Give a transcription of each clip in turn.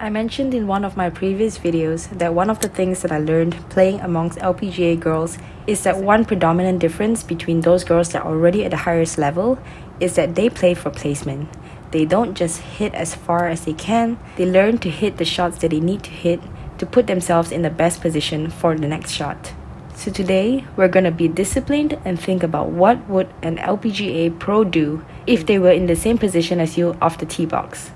I mentioned in one of my previous videos that one of the things that I learned playing amongst LPGA girls is that one predominant difference between those girls that are already at the highest level is that they play for placement. They don't just hit as far as they can, they learn to hit the shots that they need to hit to put themselves in the best position for the next shot. So today, we're gonna be disciplined and think about what would an LPGA pro do if they were in the same position as you off the tee box.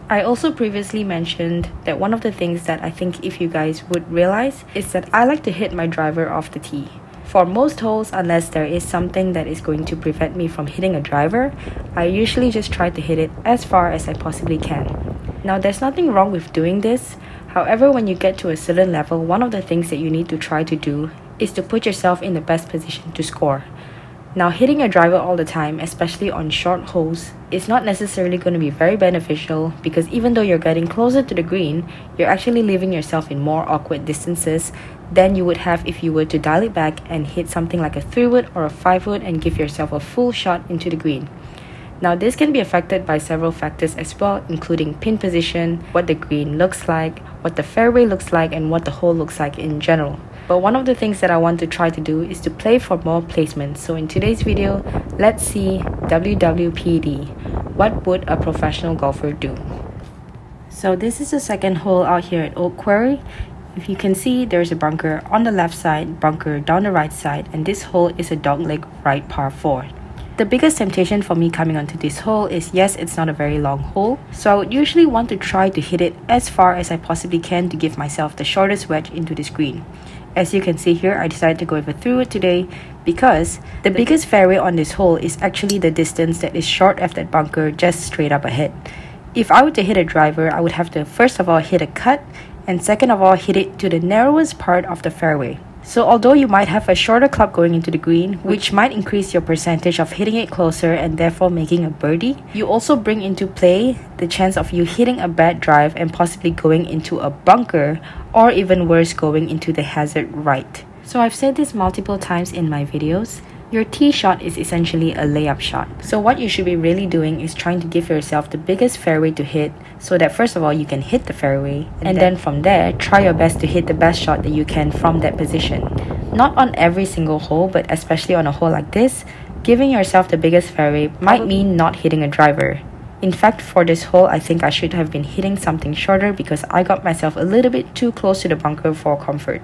I also previously mentioned that one of the things that I think if you guys would realize is that I like to hit my driver off the tee. For most holes, unless there is something that is going to prevent me from hitting a driver, I usually just try to hit it as far as I possibly can. Now, there's nothing wrong with doing this. However, when you get to a certain level, one of the things that you need to try to do is to put yourself in the best position to score. Now, hitting a driver all the time, especially on short holes, is not necessarily going to be very beneficial because even though you're getting closer to the green, you're actually leaving yourself in more awkward distances than you would have if you were to dial it back and hit something like a 3-wood or a 5-wood and give yourself a full shot into the green. Now, this can be affected by several factors as well, including pin position, what the green looks like, what the fairway looks like, and what the hole looks like in general. But one of the things that I want to try to do is to play for more placement. So in today's video, let's see WWPD. What would a professional golfer do? So this is the second hole out here at Oak Quarry. If you can see, there's a bunker on the left side, bunker down the right side, and this hole is a dogleg right par 4. The biggest temptation for me coming onto this hole is, yes, it's not a very long hole, so I would usually want to try to hit it as far as I possibly can to give myself the shortest wedge into this green. As you can see here, I decided to go with a 3-wood today because the biggest fairway on this hole is actually the distance that is short of that bunker just straight up ahead. If I were to hit a driver, I would have to first of all hit a cut and second of all hit it to the narrowest part of the fairway. So although you might have a shorter club going into the green, which might increase your percentage of hitting it closer and therefore making a birdie, you also bring into play the chance of you hitting a bad drive and possibly going into a bunker, or even worse, going into the hazard right. So I've said this multiple times in my videos. Your tee shot is essentially a layup shot. So what you should be really doing is trying to give yourself the biggest fairway to hit so that first of all you can hit the fairway and then from there try your best to hit the best shot that you can from that position. Not on every single hole, but especially on a hole like this, giving yourself the biggest fairway might mean not hitting a driver. In fact, for this hole, I think I should have been hitting something shorter because I got myself a little bit too close to the bunker for comfort.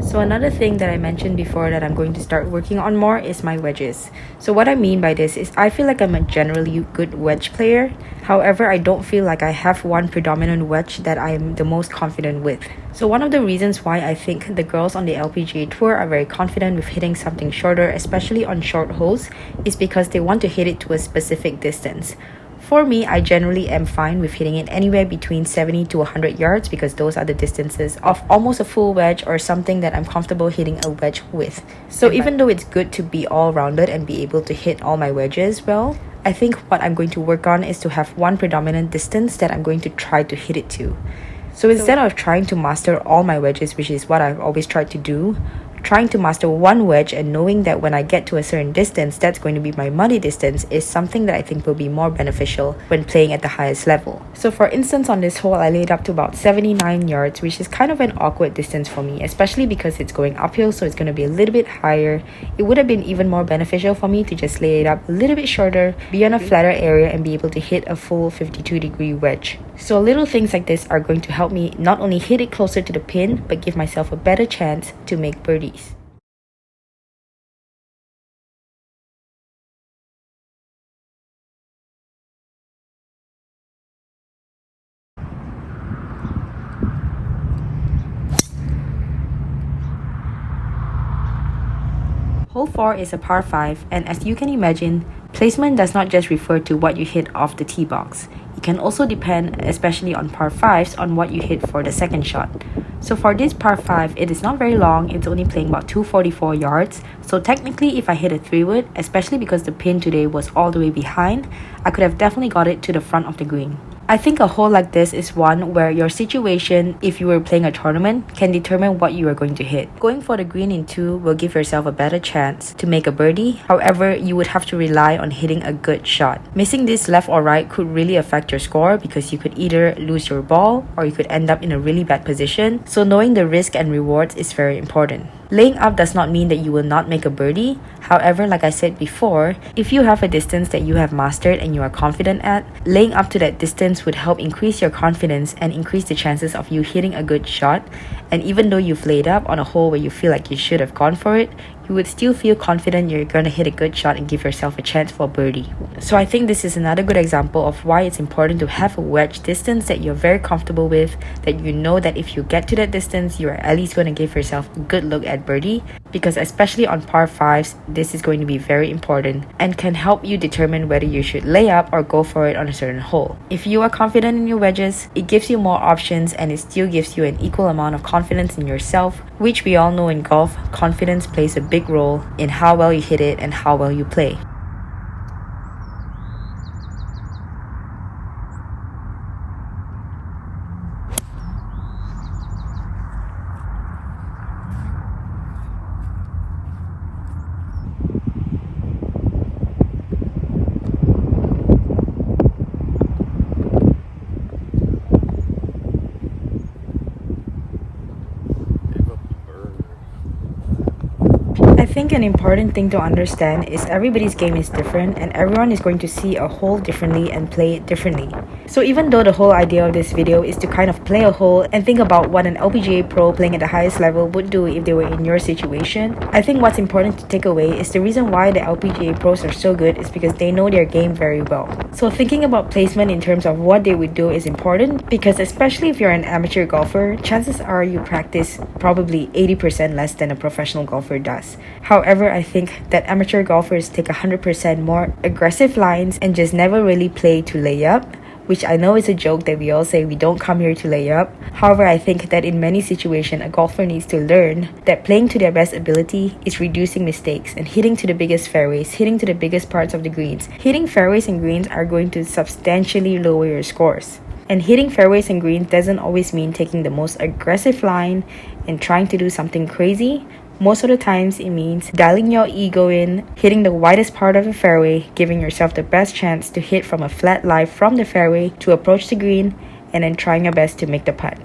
So another thing that I mentioned before that I'm going to start working on more is my wedges. So what I mean by this is I feel like I'm a generally good wedge player. However, I don't feel like I have one predominant wedge that I am the most confident with. So one of the reasons why I think the girls on the LPGA Tour are very confident with hitting something shorter, especially on short holes, is because they want to hit it to a specific distance. For me, I generally am fine with hitting it anywhere between 70 to 100 yards because those are the distances of almost a full wedge or something that I'm comfortable hitting a wedge with. So even though it's good to be all-rounded and be able to hit all my wedges well, I think what I'm going to work on is to have one predominant distance that I'm going to try to hit it to. So instead of trying to master all my wedges, which is what I've always tried to do, trying to master one wedge and knowing that when I get to a certain distance, that's going to be my money distance is something that I think will be more beneficial when playing at the highest level. So for instance, on this hole, I laid up to about 79 yards, which is kind of an awkward distance for me, especially because it's going uphill, so it's going to be a little bit higher. It would have been even more beneficial for me to just lay it up a little bit shorter, be on a flatter area, and be able to hit a full 52-degree wedge. So little things like this are going to help me not only hit it closer to the pin, but give myself a better chance to make birdies. Hole 4 is a par 5, and as you can imagine, placement does not just refer to what you hit off the tee box. It can also depend, especially on par 5s, on what you hit for the second shot. So for this par 5, it is not very long, it's only playing about 244 yards. So technically, if I hit a 3-wood, especially because the pin today was all the way behind, I could have definitely got it to the front of the green. I think a hole like this is one where your situation, if you were playing a tournament, can determine what you are going to hit. Going for the green in 2 will give yourself a better chance to make a birdie. However, you would have to rely on hitting a good shot. Missing this left or right could really affect your score because you could either lose your ball or you could end up in a really bad position. So knowing the risk and rewards is very important. Laying up does not mean that you will not make a birdie. However, like I said before, if you have a distance that you have mastered and you are confident at, laying up to that distance would help increase your confidence and increase the chances of you hitting a good shot. And even though you've laid up on a hole where you feel like you should have gone for it, you would still feel confident you're going to hit a good shot and give yourself a chance for a birdie. So I think this is another good example of why it's important to have a wedge distance that you're very comfortable with, that you know that if you get to that distance, you're at least going to give yourself a good look at birdie, because especially on par 5s, this is going to be very important and can help you determine whether you should lay up or go for it on a certain hole. If you are confident in your wedges, it gives you more options and it still gives you an equal amount of confidence in yourself, which we all know in golf, confidence plays a big role in how well you hit it and how well you play. I think an important thing to understand is everybody's game is different and everyone is going to see a hole differently and play it differently. So even though the whole idea of this video is to kind of play a hole and think about what an LPGA pro playing at the highest level would do if they were in your situation, I think what's important to take away is the reason why the LPGA pros are so good is because they know their game very well. So thinking about placement in terms of what they would do is important, because especially if you're an amateur golfer, chances are you practice probably 80% less than a professional golfer does. However, I think that amateur golfers take 100% more aggressive lines and just never really play to lay up, which I know is a joke that we all say we don't come here to lay up. However, I think that in many situations, a golfer needs to learn that playing to their best ability is reducing mistakes and hitting to the biggest fairways, hitting to the biggest parts of the greens. Hitting fairways and greens are going to substantially lower your scores. And hitting fairways and greens doesn't always mean taking the most aggressive line and trying to do something crazy. Most of the times it means dialing your ego in, hitting the widest part of the fairway, giving yourself the best chance to hit from a flat lie from the fairway to approach the green, and then trying your best to make the putt.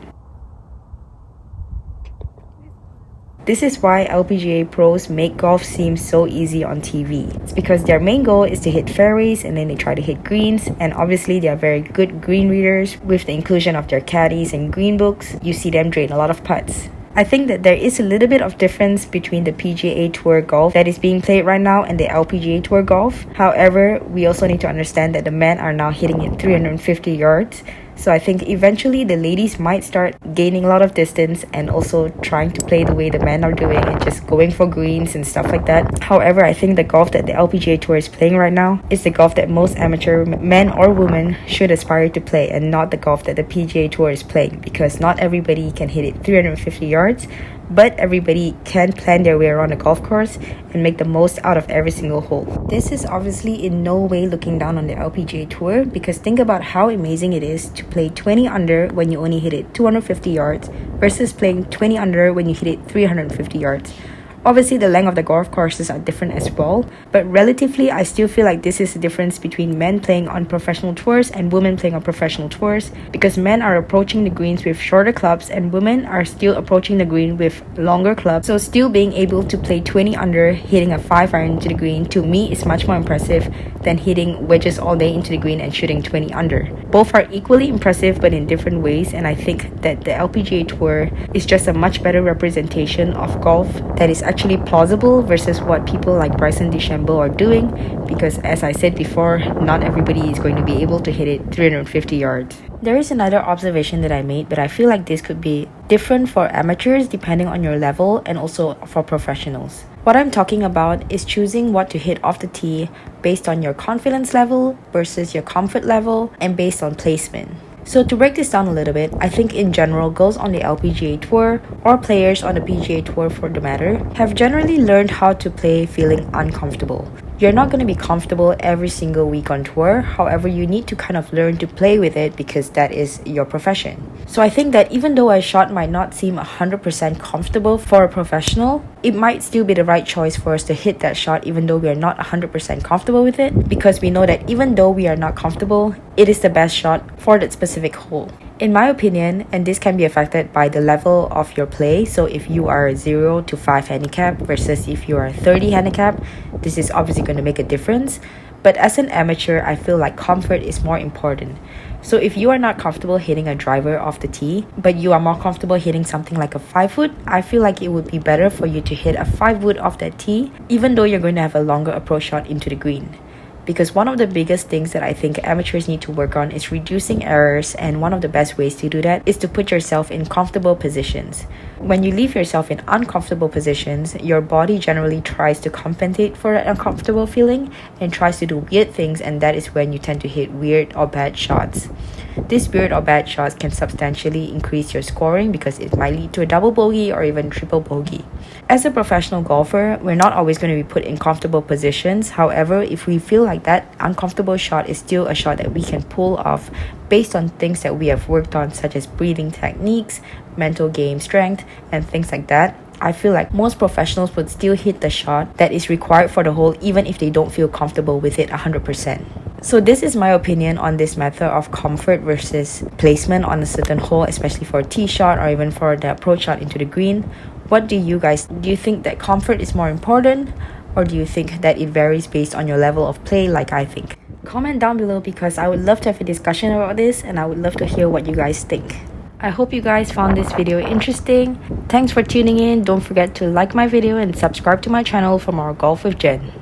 This is why LPGA pros make golf seem so easy on TV. It's because their main goal is to hit fairways and then they try to hit greens, and obviously they are very good green readers. With the inclusion of their caddies and green books, you see them drain a lot of putts. I think that there is a little bit of difference between the PGA Tour golf that is being played right now and the LPGA Tour golf. However, we also need to understand that the men are now hitting it 350 yards. So I think eventually the ladies might start gaining a lot of distance and also trying to play the way the men are doing and just going for greens and stuff like that. However, I think the golf that the LPGA Tour is playing right now is the golf that most amateur men or women should aspire to play, and not the golf that the PGA Tour is playing, because not everybody can hit it 350 yards. But everybody can plan their way around a golf course and make the most out of every single hole. This is obviously in no way looking down on the LPGA Tour, because think about how amazing it is to play 20 under when you only hit it 250 yards versus playing 20 under when you hit it 350 yards. Obviously, the length of the golf courses are different as well, but relatively, I still feel like this is the difference between men playing on professional tours and women playing on professional tours, because men are approaching the greens with shorter clubs and women are still approaching the green with longer clubs. So still being able to play 20 under, hitting a 5-iron into the green, to me is much more impressive than hitting wedges all day into the green and shooting 20 under. Both are equally impressive but in different ways, and I think that the LPGA Tour is just a much better representation of golf that is actually plausible versus what people like Bryson DeChambeau are doing, because as I said before, not everybody is going to be able to hit it 350 yards. There is another observation that I made, but I feel like this could be different for amateurs depending on your level and also for professionals. What I'm talking about is choosing what to hit off the tee based on your confidence level versus your comfort level and based on placement. So to break this down a little bit, I think in general, girls on the LPGA Tour or players on the PGA Tour for the matter have generally learned how to play feeling uncomfortable. You're not going to be comfortable every single week on tour. However, you need to kind of learn to play with it because that is your profession. So I think that even though a shot might not seem 100% comfortable for a professional, it might still be the right choice for us to hit that shot even though we are not 100% comfortable with it, because we know that even though we are not comfortable, it is the best shot for that specific hole. In my opinion, and this can be affected by the level of your play, so if you are 0 to 5 handicap versus if you are 30 handicap, this is obviously going to make a difference. But as an amateur, I feel like comfort is more important. So if you are not comfortable hitting a driver off the tee, but you are more comfortable hitting something like a 5-wood, I feel like it would be better for you to hit a 5-wood off that tee, even though you're going to have a longer approach shot into the green. Because one of the biggest things that I think amateurs need to work on is reducing errors, and one of the best ways to do that is to put yourself in comfortable positions. When you leave yourself in uncomfortable positions, your body generally tries to compensate for that uncomfortable feeling and tries to do weird things, and that is when you tend to hit weird or bad shots. These weird or bad shots can substantially increase your scoring because it might lead to a double bogey or even triple bogey. As a professional golfer, we're not always going to be put in comfortable positions. However, if we feel like that uncomfortable shot is still a shot that we can pull off based on things that we have worked on, such as breathing techniques, mental game strength, and things like that, I feel like most professionals would still hit the shot that is required for the hole even if they don't feel comfortable with it 100%. So this is my opinion on this method of comfort versus placement on a certain hole, especially for a tee shot or even for the approach shot into the green. What do you think that comfort is more important, or do you think that it varies based on your level of play like I think? Comment down below because I would love to have a discussion about this and I would love to hear what you guys think. I hope you guys found this video interesting. Thanks for tuning in. Don't forget to like my video and subscribe to my channel for more Golf with Jen.